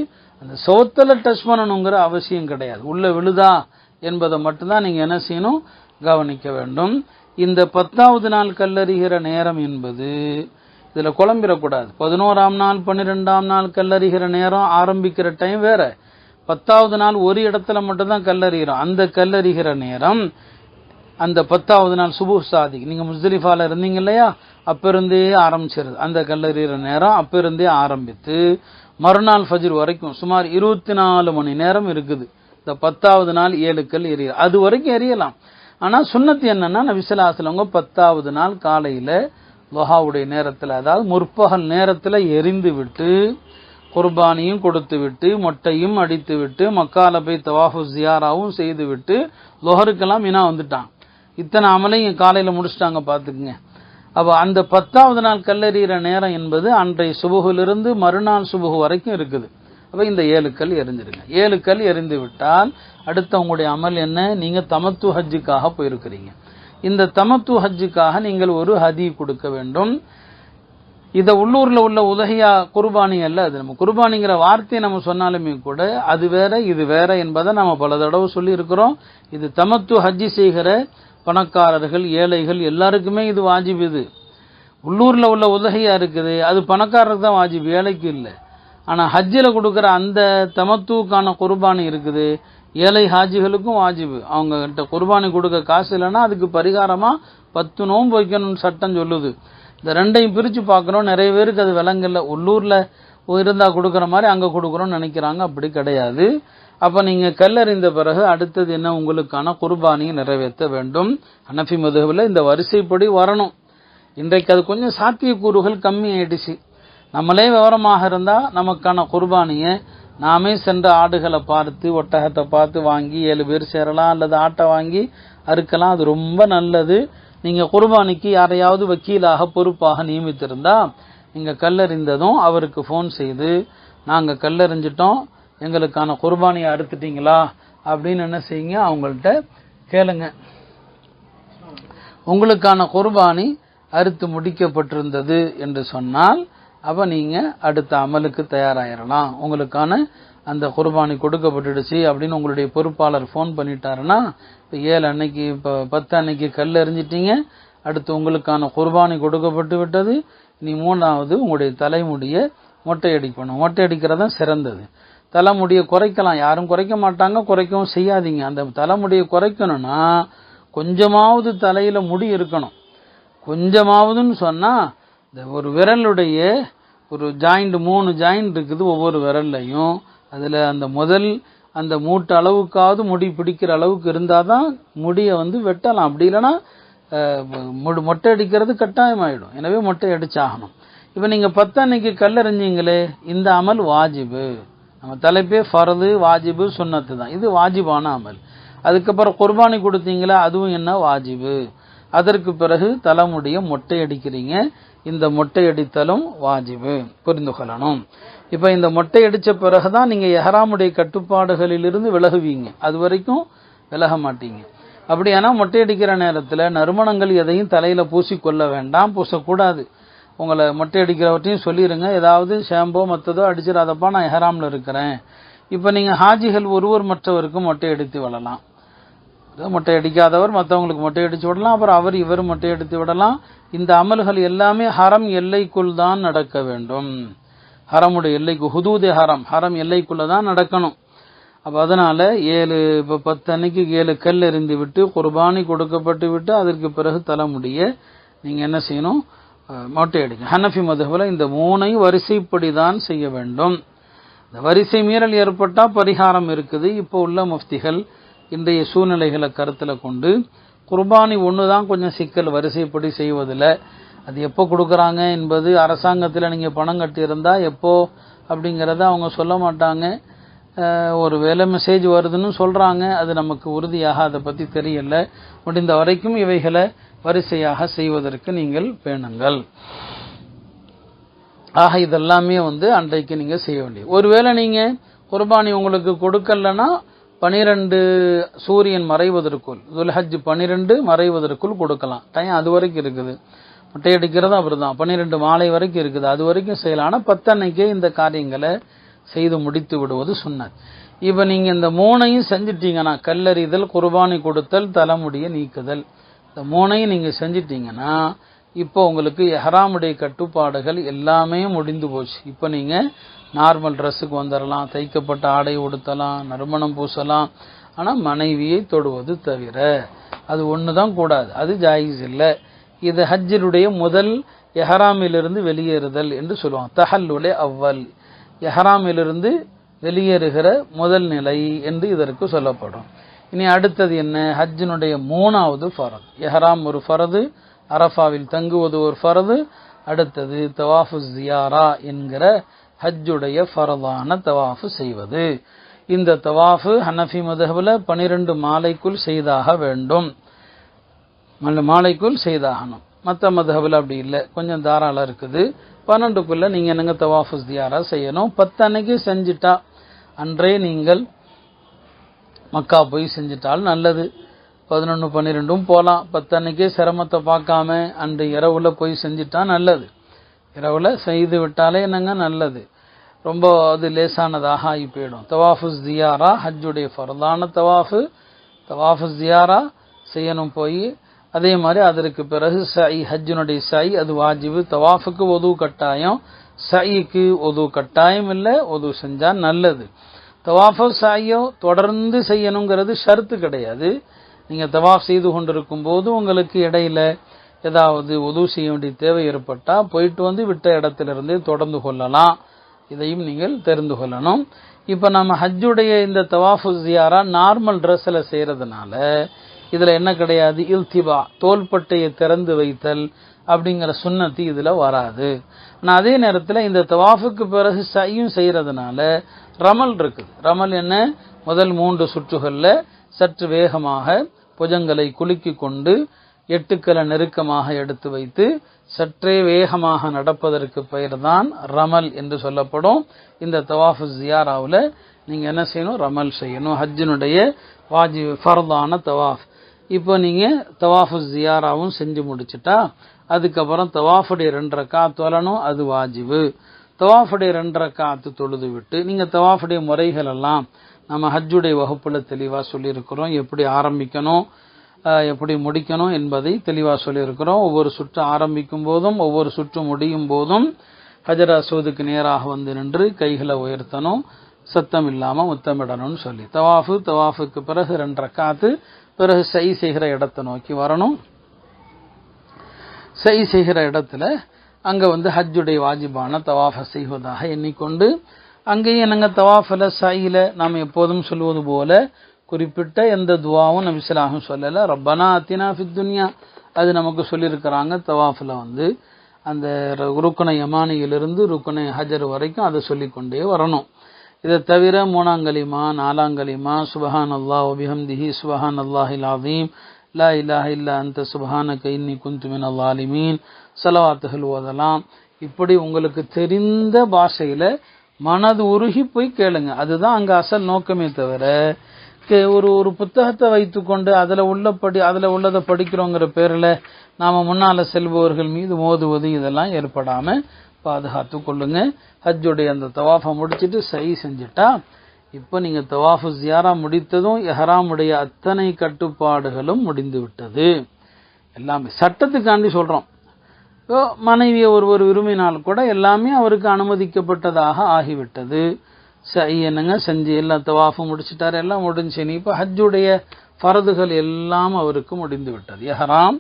அந்த சோத்தில் டச் பண்ணணுங்கிற அவசியம் கிடையாது. உள்ளே விழுதா என்பதை மட்டும்தான் நீங்கள் என்ன செய்யணும், கவனிக்க வேண்டும். இந்த 10வது நாள் கல்லறிகிற நேரம் என்பது இதில் குழம்பிடக்கூடாது. 11ஆம் நாள் 12ஆம் நாள் கல்லறிகிற நேரம் ஆரம்பிக்கிற டைம் வேற. 10வது நாள் ஒரு இடத்துல மட்டும்தான் கல்லறிகிறோம். அந்த கல்லறிகிற நேரம் அந்த 10வது நாள் சுபுஹ் சாதிக், நீங்கள் முஸ்தலிஃபால இருந்தீங்க இல்லையா, அப்ப இருந்தே ஆரம்பிச்சிருது. அந்த கல்லறிகிற நேரம் அப்ப இருந்தே ஆரம்பித்து மறுநாள் ஃபஜ்ர் வரைக்கும் சுமார் 24 மணி நேரம் இருக்குது. இந்த 10வது நாள் 7 கல் எறிய, அது வரைக்கும் எரியலாம். ஆனா சுன்னத்து என்னன்னா, நபி ஸல்லல்லாஹு அலைஹி வஸல்லம் 10வது நாள் காலையில லுஹாவுடைய நேரத்தில், அதாவது முற்பகல் நேரத்தில் எரிந்து விட்டு குர்பானியும் கொடுத்து விட்டு மொட்டையும் அடித்து விட்டு மக்கால போய் தவாஃபு ஜியாராவும் செய்து விட்டு லுஹருக்கெல்லாம் மினா வந்துட்டான். இத்தனை அமலையும் காலையில் முடிச்சிட்டாங்க பார்த்துக்குங்க. அப்போ அந்த 10வது நாள் கல்லெறிகிற நேரம் என்பது அன்றைய சுபுகிலிருந்து மறுநாள் சுபுகு வரைக்கும் இருக்குது. அப்போ இந்த 7 கல் எரிஞ்சிருங்க. 7 கல் எரிந்து விட்டால் அடுத்த உங்களுடைய அமல் என்ன, நீங்கள் தமத்து ஹஜ்ஜுக்காக போயிருக்கிறீங்க. இந்த தமத்து ஹஜ்ஜுக்காக நீங்கள் ஒரு ஹதி கொடுக்க வேண்டும். இதை உள்ளூரில் உள்ள உதகையா குர்பானி அல்ல. அது நம்ம குர்பானிங்கிற வார்த்தையை நம்ம சொன்னாலுமே கூட அது வேற இது வேற என்பதை நம்ம பல தடவை சொல்லி இருக்கிறோம். இது தமத்து ஹஜ்ஜி செய்கிற பணக்காரர்கள் ஏழைகள் எல்லாருக்குமே இது வாஜிப். இது உள்ளூரில் உள்ள உதகையா இருக்குது, அது பணக்காரருக்கு தான் வாஜிப், ஏழைக்கு இல்லை. ஆனால் ஹஜ்ஜில் கொடுக்குற அந்த தமத்துக்கான குர்பானி இருக்குது, ஏழை ஹாஜிகளுக்கும் வாஜிபு. அவங்க கிட்ட குர்பானி கொடுக்க காசு இல்லைன்னா அதுக்கு பரிகாரமாக 10 நோன்பு வைக்கணும்னு சட்டம் சொல்லுது. இந்த ரெண்டையும் பிரித்து பார்க்குறோம். நிறைய பேருக்கு அது விளங்கல. உள்ளூரில் இருந்தால் கொடுக்குற மாதிரி அங்கே கொடுக்குறோன்னு நினைக்கிறாங்க. அப்படி கிடையாது. அப்போ நீங்கள் கல்லறிந்த பிறகு அடுத்தது என்ன, உங்களுக்கான குர்பானியை நிறைவேற்ற வேண்டும். ஹனஃபி மதுஹபில் இந்த வரிசைப்படி வரணும். இன்றைக்கு அது கொஞ்சம் சாத்தியக்கூறுகள் கம்மி ஆயிடுச்சு. நம்மளே விவரமாக இருந்தால் நமக்கான குர்பானியை நாமே சென்ற ஆடுகளை பார்த்து ஒட்டகத்தை பார்த்து வாங்கி 7 பேர் சேரலாம், அல்லது ஆட்டை வாங்கி அறுக்கலாம். அது ரொம்ப நல்லது. நீங்கள் குர்பானிக்கு யாரையாவது வக்கீலாக பொறுப்பாக நியமித்திருந்தா நீங்கள் கல்லறிந்ததும் அவருக்கு ஃபோன் செய்து, நாங்கள் கல்லறிஞ்சிட்டோம், எங்களுக்கான குர்பானியை அறுத்துட்டீங்களா அப்படின்னு என்ன செய்யுங்க, அவங்கள்ட்ட கேளுங்க. உங்களுக்கான குர்பானி அறுத்து முடிக்கப்பட்டிருந்தது என்று சொன்னால் அப்போ நீங்கள் அடுத்த அமலுக்கு தயாராகிடலாம். உங்களுக்கான அந்த குர்பானி கொடுக்கப்பட்டுடுச்சு அப்படின்னு உங்களுடைய பொறுப்பாளர் ஃபோன் பண்ணிட்டாருன்னா, இப்போ 7 அன்னைக்கு, இப்போ 10 அன்னைக்கு கல் எறிஞ்சிட்டீங்க, அடுத்து உங்களுக்கான குர்பானி கொடுக்கப்பட்டு விட்டது. இனி 3வது உங்களுடைய தலைமுடியை மொட்டை அடிக்கணும். மொட்டை அடிக்கிறது தான் சிறந்தது. தலைமுடியை குறைக்கலாம், யாரும் குறைக்க மாட்டாங்க, குறைக்கவும் செய்யாதீங்க. அந்த தலைமுடியை குறைக்கணும்னா கொஞ்சமாவது தலையில் முடி இருக்கணும். கொஞ்சமாவதுன்னு சொன்னால் இந்த ஒரு விரலுடைய ஒரு ஜாயிண்ட் 3 ஜாயிண்ட் இருக்குது ஒவ்வொரு விரல்லையும். அதில் அந்த முதல் அந்த மூட்டு அளவுக்காவது முடி பிடிக்கிற அளவுக்கு இருந்தால் தான் முடியை வெட்டலாம். அப்படி இல்லைன்னா மொட்டை அடிக்கிறது கட்டாயமாயிடும். எனவே மொட்டை அடிச்சாகணும். இப்போ நீங்கள் 10 அன்னைக்கு கல்லறிஞ்சிங்களே, இந்த அமல் வாஜிபு. நம்ம தலைப்பே ஃபர்து, வாஜிபு, சுன்னத்து தான். இது வாஜிபான அமல். அதுக்கப்புறம் குர்பானி கொடுத்தீங்களா, அதுவும் என்ன வாஜிபு. அதற்கு பிறகு தலைமுடியை மொட்டை அடிக்கிறீங்க, இந்த மொட்டை அடித்தலும் வாஜிபு, புரிந்து கொள்ளணும். இப்போ இந்த மொட்டை அடித்த பிறகுதான் நீங்கள் எஹ்ராமுடைய கட்டுப்பாடுகளிலிருந்து விலகுவீங்க. அது வரைக்கும் விலக மாட்டீங்க. அப்படியானா மொட்டை அடிக்கிற நேரத்தில் நறுமணங்கள் எதையும் தலையில் பூசிக்கொள்ள வேண்டாம், பூசக்கூடாது. உங்களை மொட்டை அடிக்கிறவற்றையும் சொல்லிடுங்க, ஏதாவது ஷாம்போ மற்றதோ அடிச்சிடாதப்பா, நான் எஹ்ராமில் இருக்கிறேன். இப்போ நீங்கள் ஹாஜிகள் ஒருவர் மற்றவருக்கும் மொட்டை அடித்து விடலாம். மொட்டை அடிக்காதவர் மற்றவங்களுக்கு மொட்டை அடித்து விடலாம், அப்புறம் அவர் இவர் மொட்டை அடித்து விடலாம். இந்த அமல்கள் எல்லாமே ஹரம் எல்லைக்குள் தான் நடக்க வேண்டும். ஹரமுடைய எல்லைக்கு, ஹுதூதே ஹரம், ஹரம் எல்லைக்குள்ளே தான் நடக்கணும். அப்போ அதனால் 10 அன்னைக்கு 7 கல் எறிந்து விட்டு குர்பானி கொடுக்கப்பட்டு விட்டு அதற்கு பிறகு தலைமுடிய நீங்கள் என்ன செய்யணும், மொட்டை அடிங்க. ஹனஃபி மதுஹபில் இந்த 3ஐயும் வரிசைப்படி தான் செய்ய வேண்டும். இந்த வரிசை மீறல் ஏற்பட்டால் பரிகாரம் இருக்குது. இப்போ உள்ள முஃப்திகள் இன்றைய சூழ்நிலைகளை கருத்தில் கொண்டு குர்பானி ஒன்று தான் கொஞ்சம் சிக்கல், வரிசைப்படி செய்வதில். அது எப்போ கொடுக்குறாங்க என்பது அரசாங்கத்தில் நீங்கள் பணம் கட்டியிருந்தால் எப்போ அப்படிங்கிறத அவங்க சொல்ல மாட்டாங்க. ஒரு வேலை மெசேஜ் வருதுன்னு சொல்கிறாங்க, அது நமக்கு உறுதியாக அதை பற்றி தெரியல. முடிந்த வரைக்கும் இவைகளை வரிசையாக செய்வதற்கு நீங்கள் பேணுங்கள். ஆக இதெல்லாமே அன்றைக்கு நீங்கள் செய்ய வேண்டியது. ஒருவேளை நீங்கள் குர்பானி உங்களுக்கு கொடுக்கலன்னா 12 சூரியன் மறைவதற்குள், துல்ஹஜ் 12 மறைவதற்குள் கொடுக்கலாம். டைம் அது வரைக்கும் இருக்குது. முட்டை அடிக்கிறது அப்படிதான் 12 மாலை வரைக்கும் இருக்குது. அது வரைக்கும் செய்யலாம். ஆனால் 10 அன்னைக்கே இந்த காரியங்களை செய்து முடித்து விடுவது சுன்னத். இப்போ நீங்கள் இந்த 3ஐயும் செஞ்சிட்டீங்கன்னா, கல்லறிதல், குர்பானி கொடுத்தல், தலைமுடிய நீக்குதல், இந்த 3ஐயும் நீங்கள் செஞ்சிட்டீங்கன்னா இப்போ உங்களுக்கு எஹ்ராமுடைய கட்டுப்பாடுகள் எல்லாமே முடிந்து போச்சு. இப்போ நீங்கள் நார்மல் ட்ரெஸ்ஸுக்கு வந்துடலாம், தைக்கப்பட்ட ஆடை உடுத்தலாம், நறுமணம் பூசலாம். ஆனால் மனைவியை தொடுவது தவிர அது ஒன்று தான் கூடாது, அது ஜாயிஸ் இல்லை. இது ஹஜ்ஜினுடைய முதல் எஹ்ராமிலிருந்து வெளியேறுதல் என்று சொல்லுவாங்க. தஹல்லுலே அவ்வல், எஹ்ராமிலிருந்து வெளியேறுகிற முதல் நிலை என்று இதற்கு சொல்லப்படும். இனி அடுத்தது என்ன? ஹஜ்ஜினுடைய 3வது ஃபரது. எஹ்ராம் ஒரு ஃபரது, அரஃபாவில் தங்குவது ஒரு ஃபரது. அடுத்தது தவாஃபு ஜியாரா என்கிற ஹஜ்ஜுடைய ஃபரதான தவாஃபு செய்வது. இந்த தவாஃபு ஹனஃபி மதுஹபில் 12 மாலைக்குள் செய்தாக வேண்டும், மாலைக்குள் செய்தாகணும். மற்ற மதுஹபில் அப்படி இல்லை, கொஞ்சம் தாராளம் இருக்குது. 12க்குள்ள நீங்கள் என்னங்க தவாஃபு ஜியாரா செய்யணும். 10 அன்னைக்கு செஞ்சுட்டா, அன்றே நீங்கள் மக்கா போய் செஞ்சிட்டால் நல்லது. 11, 12 போகலாம். 10 அன்னைக்கே சிரமத்தை பார்க்காம அன்று இரவுல போய் செஞ்சுட்டா நல்லது. இரவுல செய்து விட்டாலே என்னங்க நல்லது. ரொம்ப அது லேசானதாக ஆகி போயிடும். தவாஃபு ஜியாரா ஹஜ்ஜுடைய ஃபர்தான தவாஃபு ஜியாரா செய்யணும் போய். அதே மாதிரி அதற்கு பிறகு சை, ஹஜ்ஜுனுடைய சை அது வாஜிபு. தவாஃபுக்கு ஒது கட்டாயம், சைக்கு ஒது கட்டாயம் இல்லை, ஒது செஞ்சா நல்லது. தவாஃபோ சாயோ தொடர்ந்து செய்யணுங்கிறது ஷர்த்து கிடையாது. நீங்கள் தவாஃப் செய்து கொண்டிருக்கும் போது உங்களுக்கு இடையில ஏதாவது உதவு செய்ய வேண்டிய தேவை ஏற்பட்டால் போயிட்டு வந்து விட்ட இடத்திலிருந்தே தொடர்ந்து கொள்ளலாம். இதையும் நீங்கள் தெரிந்து கொள்ளணும். இப்போ நம்ம ஹஜ்ஜுடைய இந்த தவாஃபு ஜியாரா நார்மல் ட்ரெஸ்ஸில் செய்கிறதுனால இதில் என்ன கிடையாது, இல்திபா, தோள்பட்டையை திறந்து வைத்தல் அப்படிங்கிற சுன்னத்தி இதில் வராது. ஆனால் அதே நேரத்தில் இந்த தவாஃபுக்கு பிறகு சையும் செய்கிறதுனால ரமல் இருக்குது. ரமல் என்ன? முதல் 3 சுற்றுகளில் சற்று வேகமாக புஜங்களை குலுக்கி கொண்டு 8 நெருக்கமாக எடுத்து வைத்து சற்றே வேகமாக நடப்பதற்கு பெயர் தான் ரமல் என்று சொல்லப்படும். இந்த தவாஃபு ஜியாராவில் நீங்கள் என்ன செய்யணும்? ரமல் செய்யணும். ஹஜ்ஜினுடைய வாஜிப் ஃபர்தான தவாஃப். இப்போ நீங்கள் தவாஃபு ஜியாராவும் செஞ்சு முடிச்சுட்டா அதுக்கப்புறம் தவாஃபுடைய 2 ரக்காத் தொழணும், அது வாஜிபு. தவாஃபுடைய 2 ரக்காத்து தொழுது விட்டு நீங்கள் தவாஃபுடைய முறைகள் எல்லாம் நம்ம ஹஜ்ஜுடைய வகுப்புல தெளிவாக சொல்லியிருக்கிறோம். எப்படி ஆரம்பிக்கணும், எப்படி முடிக்கணும் என்பதை தெளிவாக சொல்லியிருக்கிறோம். ஒவ்வொரு சுற்று ஆரம்பிக்கும் போதும் ஒவ்வொரு சுற்று முடியும் போதும் ஹஜர் அஸ்வதுக்கு நேராக வந்து நின்று கைகளை உயர்த்தணும், சத்தம் இல்லாமல் முத்தமிடணும்னு சொல்லி. தவாஃபுக்கு பிறகு 2 ரக்காத்து, பிறகு சை செய்கிற இடத்தை நோக்கி வரணும். சை செய்கிற இடத்துல அங்கே வந்து ஹஜ்ஜுடைய வாஜிபான தவாஃபை செய்வதாக எண்ணிக்கொண்டு அங்கேயும் என்னங்க தவாஃபில் சையில் நாம் எப்போதும் சொல்வது போல குறிப்பிட்ட எந்த துவாவும் நபி ஸல்லல்லாஹு அலைஹி வஸல்லம் சொல்லலை. ரப்பனா அத்தினா ஃபித் துன்யா அது நமக்கு சொல்லியிருக்கிறாங்க. தவாஃபில் வந்து அந்த ருக்குனை யமானியிலிருந்து ருக்குனை ஹஜர் வரைக்கும் அதை சொல்லிக்கொண்டே வரணும். இதை தவிர 3ஆம் கலிமா, 4ஆம் கலிமா, சுபஹானல்லாஹ் வ பிஹம்திஹி சுபஹானல்லாஹில் அஸீம், லா இலாஹ இல்லா அன்த சுப்ஹானக இன்னி குன்து மினல் ஸாலிமீன், ஸலவாத்துகள் ஓதலாம். இப்படி உங்களுக்கு தெரிந்த பாஷையில் மனது உருகி போய் கேளுங்க. அதுதான் அங்கே அசல் நோக்கமே தவிர ஒரு புத்தகத்தை வைத்துக்கொண்டு அதில் உள்ளதை படிக்கிறோங்கிற பேரில் நாம் முன்னால் செல்பவர்கள் மீது மோதுவது இதெல்லாம் ஏற்படாமல் பாதுகாத்து கொள்ளுங்க. ஹஜ்ஜுடைய அந்த தவாஃபை முடிச்சுட்டு சை செஞ்சுட்டா இப்போ நீங்கள் தவாஃபு ஜியாரா முடித்ததும் எஹ்ராமுடைய அத்தனை கட்டுப்பாடுகளும் முடிந்து விட்டது. எல்லாமே சட்டத்துக்காண்டி சொல்கிறோம். மனைவியை ஒருவர் விரும்பினால் கூட எல்லாமே அவருக்கு அனுமதிக்கப்பட்டதாக ஆகிவிட்டது. சை என்னங்க செஞ்சு எல்லாம் தவாஃபு முடிச்சுட்டார், எல்லாம் முடிஞ்சு. இப்போ ஹஜ்ஜுடைய ஃபரதுகள் எல்லாம் அவருக்கு முடிந்து விட்டது. எஹ்ராம்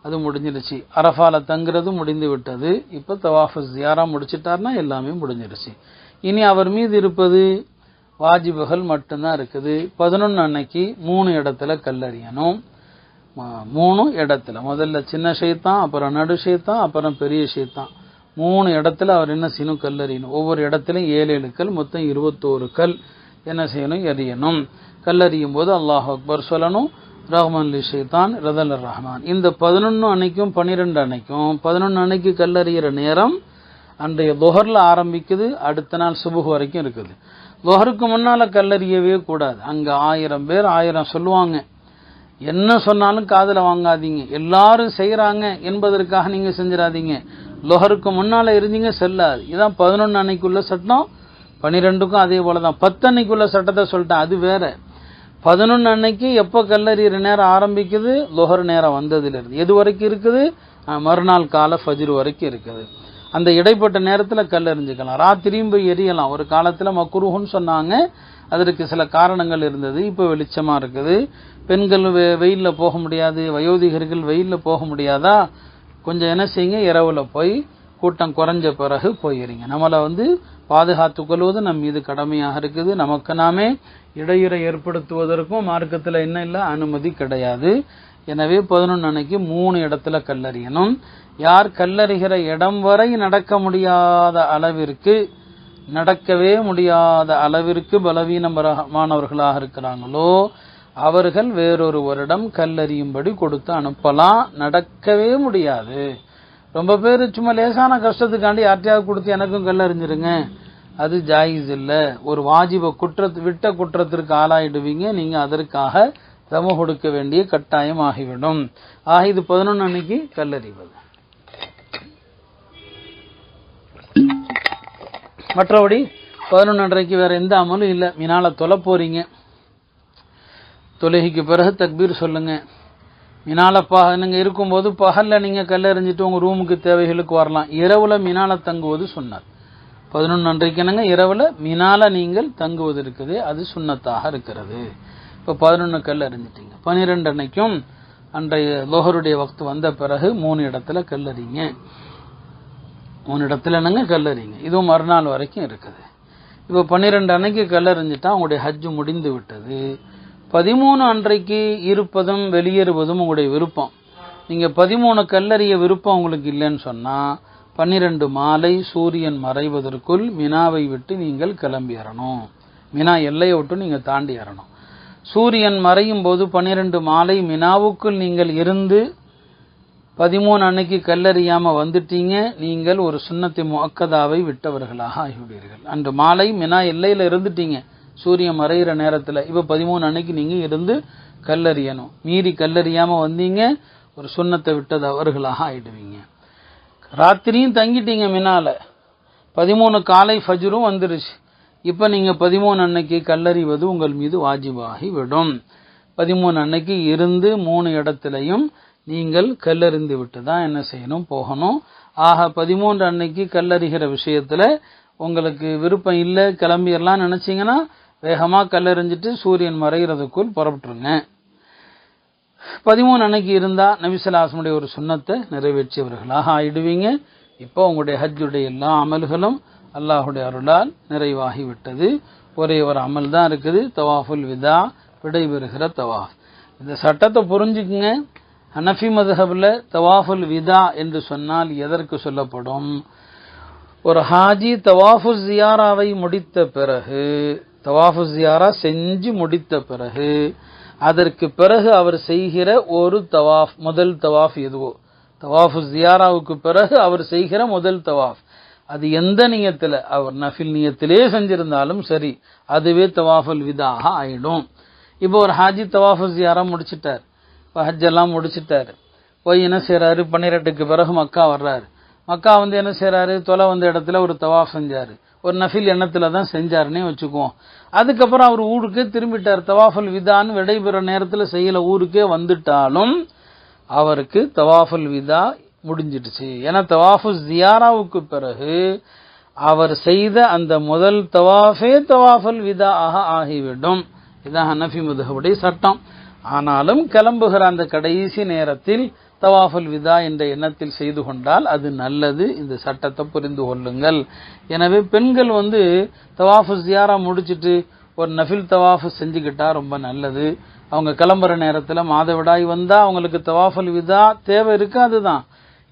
அது முடிஞ்சிருச்சு, அரஃபால தங்குறது முடிந்து விட்டது. இப்போ தவாஃபு ஜியாரா முடிச்சிட்டார்னா எல்லாமே முடிஞ்சிருச்சு. இனி அவர் மீது இருப்பது வாஜிபுகள் மட்டும்தான் இருக்குது. 11 அன்னைக்கு 3 இடத்துல கல்லறியணும். 3 இடத்துல, முதல்ல சின்ன ஷைத்தான், அப்புறம் நடு ஷைத்தான், அப்புறம் பெரிய ஷைத்தான். 3 இடத்துல அவர் என்ன செய்யணும்? கல்லறியணும். ஒவ்வொரு இடத்துலையும் 7 கல், மொத்தம் 21 கல் என்ன செய்யணும்? எறியணும். கல்லறியும் போது அல்லாஹ் அக்பர் சொல்லணும், ரஹ்மான் லி ஷைத்தான் ரதல் ரஹ்மான். இந்த 11 அன்னைக்கும் 12 அன்னைக்கும் 11 அன்னைக்கு கல்லறிகிற நேரம் அன்றைய துஹர்ல ஆரம்பிக்குது, அடுத்த நாள் சுபுஹ் வரைக்கும் இருக்குது. துஹருக்கு முன்னால கல்லறியவே கூடாது. அங்க 1000 பேர் 1000 சொல்லுவாங்க, என்ன சொன்னாலும் காதுல வாங்காதீங்க. எல்லாரும் செய்யறாங்க என்பதற்காக நீங்க செஞ்சிடாதீங்க. லுஹருக்கு முன்னால இருந்தீங்க செல்லாது. இதான் 11 அன்னைக்குள்ள சட்டம். 12க்கும் அதே போலதான். 10 அன்னைக்குள்ள சட்டத்தை சொல்லிட்டேன், அது வேற. 11 அன்னைக்கு எப்ப கல்லறிகிற நேரம் ஆரம்பிக்குது? லுஹர் நேரம் வந்ததுல இருந்து எது வரைக்கும் இருக்குது? மறுநாள் கால ஃபஜ்ர் வரைக்கும் இருக்குது. அந்த இடைப்பட்ட நேரத்துல கல்லறிஞ்சுக்கலாம். ராத்திரியும் போய் எரியலாம். ஒரு காலத்துல மக்ரூஹ்னு சொன்னாங்க, அதற்கு சில காரணங்கள் இருந்தது. இப்போ வெளிச்சமா இருக்குது. பெண்கள் வெயில்ல போக முடியாது, வயோதிகர்கள் வெயில்ல போக முடியாதா, கொஞ்சம் என்ன செய்யுங்க, இரவுல போய் கூட்டம் குறைஞ்ச பிறகு போயிருங்க. நம்மளை பாதுகாத்துக் கொள்வது நம் மீது கடமையாக இருக்குது. நமக்கு நாமே இடையூறை ஏற்படுத்துவதற்கும் மார்க்கத்தில் என்ன இல்லை, அனுமதி கிடையாது. எனவே 11 அன்னைக்கு 3 இடத்துல கல்லறியணும். யார் கல்லறிகிற இடம் வரை நடக்கவே முடியாத அளவிற்கு பலவீனமானவர்களாக இருக்கிறாங்களோ அவர்கள் வேறொரு வருடம் கல்லறியும்படி கொடுத்து அனுப்பலாம். நடக்கவே முடியாது. ரொம்ப பேர் சும்மா லேசான கஷ்டத்துக்காண்டி யார்ட்டையாவது கொடுத்து எனக்கும் கல்லறிஞ்சிருங்க, அது ஜாயிஸ் இல்லை. ஒரு வாஜிப விட்ட குற்றத்திற்கு ஆளாயிடுவீங்க. நீங்க அதற்காக தம கொடுக்க வேண்டிய கட்டாயம் ஆகிவிடும். ஆக இது 11 அன்னைக்கு கல்லறிவது. மற்றபடி 11 அன்றைக்கு வேற எந்த அமலும் இல்லை. மினால தொலை போறீங்க, தொழுகைக்கு பிறகு தக்பீர் சொல்லுங்க. மினால நீங்க இருக்கும்போது பகல்ல நீங்க கல்லறிஞ்சிட்டு உங்க ரூமுக்கு தேவைகளுக்கு வரலாம். இரவுல மினால தங்குவது சுன்னத். 11 அன்றைக்கு என்னங்க, இரவுல மினால நீங்கள் தங்குவது இருக்குது, அது சுன்னத்தாக இருக்கிறது. இப்ப 11 கல் அறிஞ்சிட்டீங்க. 12 அன்னைக்கும் அன்றைய லுஹருடைய வக்து வந்த பிறகு 3 இடத்துல கல்லறிங்க. 3 இடத்துல என்னங்க கல்லறிங்க. இதுவும் மறுநாள் வரைக்கும் இருக்குது. இப்ப 12 அன்னைக்கு கல்லறிஞ்சிட்டா உங்களுடைய ஹஜ் முடிந்து விட்டது. 13 அன்றைக்கு இருப்பதும் வெளியேறுவதும் உங்களுடைய விருப்பம். நீங்க 13 கல்லறிய விருப்பம் உங்களுக்கு இல்லைன்னு சொன்னா 12 மாலை சூரியன் மறைவதற்குள் மினாவை விட்டு நீங்கள் கிளம்பிடணும். மினா எல்லையை விட்டு நீங்க தாண்டி ஏறணும். சூரியன் மறையும் போது 12 மாலை மினாவுக்குள் நீங்கள் இருந்து 13 அன்னைக்கு கல்லறியாம வந்துட்டீங்க, நீங்கள் ஒரு சுன்னத்தி முஅக்கதாவை விட்டவர்களாக ஆகிவிடுவீர்கள். அன்று மாலை மினா எல்லையில இருந்துட்டீங்க சூரியன் மறைகிற நேரத்துல. இப்ப 13 அன்னைக்கு நீங்க இருந்து கல்லறியணும். மீறி கல்லறியாம வந்தீங்க, ஒரு சுன்னத்தை விட்டதவர்களாக ஆயிடுவீங்க. ராத்திரியும் தங்கிட்டீங்க மினால, 13 காலை ஃபஜ்ரும் வந்துருச்சு. இப்ப நீங்க 13 அன்னைக்கு கல்லறிவது உங்கள் மீது வாஜிபாகி விடும். 13 அன்னைக்கு இருந்து 3 இடத்திலையும் நீங்கள் கல்லறிந்து விட்டு தான் என்ன செய்யணும், போகணும். ஆக 13 அன்னைக்கு கல்லறிகிற விஷயத்துல உங்களுக்கு விருப்பம் இல்லை, கிளம்பிடலாம் நினைச்சீங்கன்னா வேகமா கல்லறிஞ்சிட்டு சூரியன் மறைகிறதுக்குள் புறப்பட்டுருங்க. 13 அன்னைக்கு இருந்தா நபிசல்லாஹுடைய ஒரு சுன்னத்தை நிறைவேற்றியவர்களாக ஆயிடுவீங்க. இப்போ உங்களுடைய ஹஜ்ஜுடைய எல்லா அமல்களும் அல்லாஹுடைய அருளால் நிறைவாகி விட்டது. ஒரே ஒரு அமல் தான் இருக்குது, தவாஃபுல் விதா, விடைபெறுகிற தவாஃப். இந்த சட்டத்தை புரிஞ்சுக்குங்க. ஹனஃபி மதுஹப்ல தவாஃபுல் விதா என்று சொன்னால் எதற்கு சொல்லப்படும்? ஒரு ஹாஜி தவாஃபு ஜியாராவை முடித்த பிறகு, தவாஃபு ஜியாரா செஞ்சு முடித்த பிறகு, அதற்கு பிறகு அவர் செய்கிற ஒரு தவாஃப், முதல் தவாஃப் எதுவோ, தவாஃபு ஜியாராவுக்கு பிறகு அவர் செய்கிற முதல் தவாஃப், அது எந்த நியத்துல, அவர் நஃபில் நியத்திலே செஞ்சிருந்தாலும் சரி, அதுவே தவாஃபுல் விதாக ஆயிடும். இப்போ ஒரு ஹாஜி தவாஃபு ஜியாரா முடிச்சிட்டார், இப்போ ஹஜ் எல்லாம் முடிச்சிட்டாரு, போய் என்ன செய்யறாரு, 12க்கு பிறகு மக்கா வர்றாரு. மக்கா என்ன செய்யறாரு, தொலை வந்த இடத்துல ஒரு தவாஃப் செஞ்சாரு, ஒரு நஃபில் எண்ணத்துல தான் செஞ்சாருன்னே வச்சுக்குவோம். அதுக்கப்புறம் அவர் ஊருக்கே திரும்பிட்டார். தவாஃபுல் விதான்னு விடைபெற நேரத்துல செய்யல, ஊருக்கே வந்துட்டாலும் அவருக்கு தவாஃபுல் விதா முடிஞ்சிடுச்சு. ஏன்னா தவாஃபு ஜியாராவுக்கு பிறகு அவர் செய்த அந்த முதல் தவாஃபே தவாஃபுல் விதா ஆகிவிடும். இதான் ஹனஃபி மதுஹபுடைய சட்டம். ஆனாலும் கிளம்புகிற அந்த கடைசி நேரத்தில் தவாஃபுல் விதா என்ற எண்ணத்தில் செய்து கொண்டால் அது நல்லது. இந்த சட்டத்தை புரிந்து கொள்ளுங்கள். எனவே பெண்கள் தவாஃபு ஜியாரா முடிச்சிட்டு ஒரு நஃபில் தவாஃபு செஞ்சுக்கிட்டா ரொம்ப நல்லது. அவங்க கிளம்புற நேரத்துல மாதவிடாய் வந்தா அவங்களுக்கு தவாஃபுல் விதா தேவை இருக்காது தான்,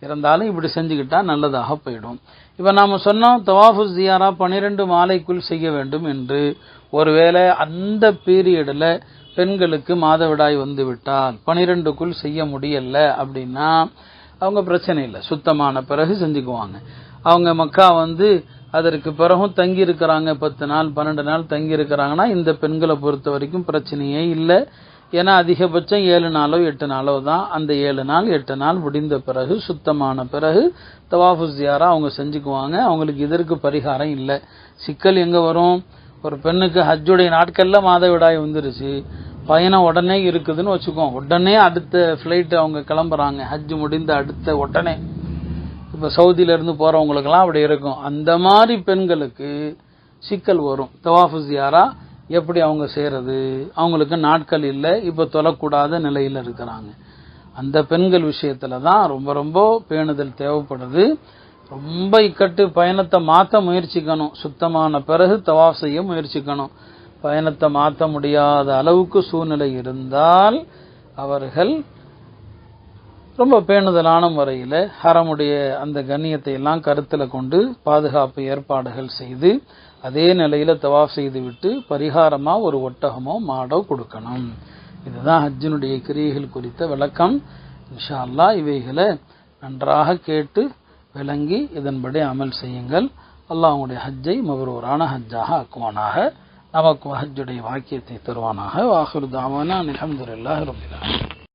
இருந்தாலும் இப்படி செஞ்சுக்கிட்டா நல்லதாக போயிடும். இப்ப நாம சொன்னோம் தவாஃபு ஜியாரா 12 மாலைக்குள் செய்ய வேண்டும் என்று. ஒருவேளை அந்த பீரியட்ல பெண்களுக்கு மாதவிடாய் வந்து விட்டால் 12க்குள் செய்ய முடியல அப்படின்னா அவங்க பிரச்சனை இல்லை, சுத்தமான பிறகு செஞ்சுக்குவாங்க. அவங்க மக்கா வந்து அதற்கு பிறகும் தங்கி இருக்கிறாங்க, 10 நாள் 12 நாள் தங்கி இருக்கிறாங்கன்னா இந்த பெண்களை பொறுத்த வரைக்கும் பிரச்சனையே இல்லை. ஏன்னா அதிகபட்சம் 7 நாளோ 8 நாளோ தான். அந்த 7 நாள் 8 நாள் முடிந்த பிறகு சுத்தமான பிறகு தவாஃபு ஜியாரா அவங்க செஞ்சுக்குவாங்க. அவங்களுக்கு இதற்கு பரிகாரம் இல்லை. சிக்கல் எங்க வரும்? ஒரு பெண்ணுக்கு ஹஜ்ஜுடைய நாட்கள்ல மாதவிடாய் வந்துருச்சு, பயணம் உடனே இருக்குதுன்னு வச்சுக்கோம். உடனே அடுத்த ஃப்ளைட் அவங்க கிளம்புறாங்க, ஹஜ் முடிந்த அடுத்த உடனே. இப்போ சவுதியிலேருந்து போகிறவங்களுக்கெல்லாம் அப்படி இருக்கும். அந்த மாதிரி பெண்களுக்கு சிக்கல் வரும். தவாஃபு ஜியாரா எப்படி அவங்க செய்கிறது? அவங்களுக்கு நாட்கள் இல்லை, இப்போ தொழக்கூடாத நிலையில் இருக்கிறாங்க. அந்த பெண்கள் விஷயத்தில் தான் ரொம்ப ரொம்ப பேணுதல் தேவைப்படுது. ரொம்ப இக்கட்டு பயணத்தை மாற்ற முயற்சிக்கணும். சுத்தமான பிறகு தவாஃப் செய்ய முயற்சிக்கணும். பயணத்தை மாற்ற முடியாத அளவுக்கு சூழ்நிலை இருந்தால் அவர்கள் ரொம்ப பேணுதலான முறையில் ஹரமுடைய அந்த கண்ணியத்தை எல்லாம் கருத்தில் கொண்டு பாதுகாப்பு ஏற்பாடுகள் செய்து அதே நிலையில் தவாஃப் செய்து விட்டு பரிகாரமாக ஒரு ஒட்டகமோ மாடோ கொடுக்கணும். இதுதான் ஹஜ்ஜினுடைய கிரியைகள் குறித்த விளக்கம். இன்ஷா அல்லாஹ் இவைகளை நன்றாக கேட்டு விளங்கி இதன்படி அமல் செய்யுங்கள். அல்லாஹ் உங்களுடைய ஹஜ்ஜை மபரூரான ஹஜ்ஜாக ஆக்குவானாக. நமக்கு ஹஜ்ஜுடைய வாக்கியத்தை தருவானாக. வாஹிரு தாவானா அல்ஹம்துலில்லாஹி ரப்பில் ஆலமீன்.